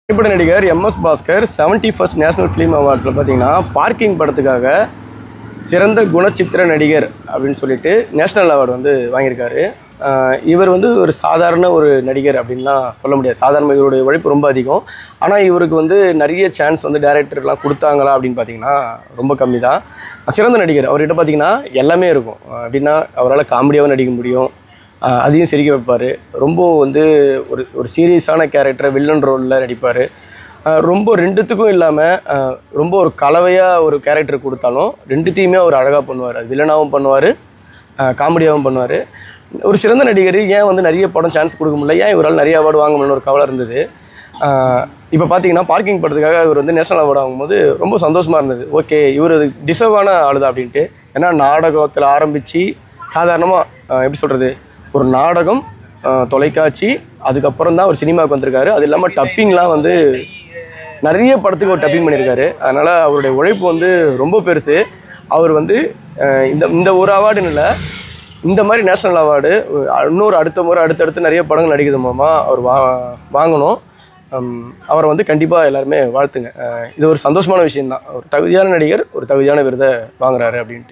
திரைப்பட நடிகர் MS Bhaskar 71st national film அவார்ட்ஸில் பார்த்தீங்கன்னா பார்க்கிங் படத்துக்காக சிறந்த குணச்சித்திர நடிகர் அப்படின்னு சொல்லிட்டு நேஷ்னல் அவார்டு வந்து வாங்கியிருக்காரு. இவர் வந்து ஒரு சாதாரண ஒரு நடிகர் அப்படின்லாம் சொல்ல முடியாது. சாதாரண இவருடைய உழைப்பு ரொம்ப அதிகம். ஆனால் இவருக்கு வந்து நிறைய சான்ஸ் வந்து டைரக்டர்லாம் கொடுத்தாங்களா அப்படின்னு பார்த்தீங்கன்னா ரொம்ப கம்மி தான். சிறந்த நடிகர் அவர்கிட்ட பார்த்தீங்கன்னா எல்லாமே இருக்கும். அப்படின்னா அவரால் காமெடியாகவும் நடிக்க முடியும், அதையும் சிரிக்க வைப்பார். ரொம்ப வந்து ஒரு ஒரு சீரியஸான கேரக்டரை வில்லன் ரோலில் நடிப்பார். ரொம்ப ரெண்டுத்துக்கும் இல்லாமல் ரொம்ப ஒரு கலவையாக ஒரு கேரக்டர் கொடுத்தாலும் ரெண்டுத்தையுமே அவர் அழகாக பண்ணுவார். அது வில்லனாகவும் பண்ணுவார், காமெடியாகவும் பண்ணுவார். ஒரு சிறந்த நடிகர் ஏன் வந்து நிறைய படம் சான்ஸ் கொடுக்க முடியல, ஏன் இவரால் நிறைய அவார்டு வாங்க முடியல ஒரு கவலை இருந்தது. இப்போ பார்த்தீங்கன்னா பார்க்கிங் படத்துக்காக இவர் வந்து நேஷனல் அவார்டு வாங்கும்போது ரொம்ப சந்தோஷமாக இருந்தது. ஓகே, இவர் டிசர்வான ஆளுதான் அப்படின்ட்டு. ஏன்னா நாடகத்தில் ஆரம்பித்து சாதாரணமாக எப்படி சொல்கிறது, ஒரு நாடகம், தொலைக்காட்சி, அதுக்கப்புறம் தான் ஒரு சினிமாவுக்கு வந்திருக்காரு. அது இல்லாமல் டப்பிங்லாம் வந்து நிறைய படத்துக்கு ஒரு டப்பிங் பண்ணியிருக்காரு. அதனால் அவருடைய உழைப்பு வந்து ரொம்ப பெருசு. அவர் வந்து இந்த ஒரு அவார்டுன்னு இல்லை, இந்த மாதிரி நேஷ்னல் அவார்டு இன்னொரு அடுத்த முறை அடுத்தடுத்து நிறைய படங்கள் நடிக்கிறது மூலமாக அவர் வாங்கணும். அவரை வந்து கண்டிப்பாக எல்லாருமே வாழ்த்துங்க. இது ஒரு சந்தோஷமான விஷயந்தான். ஒரு தகுதியான நடிகர் ஒரு தகுதியான விருதை வாங்குறாரு அப்படின்ட்டு.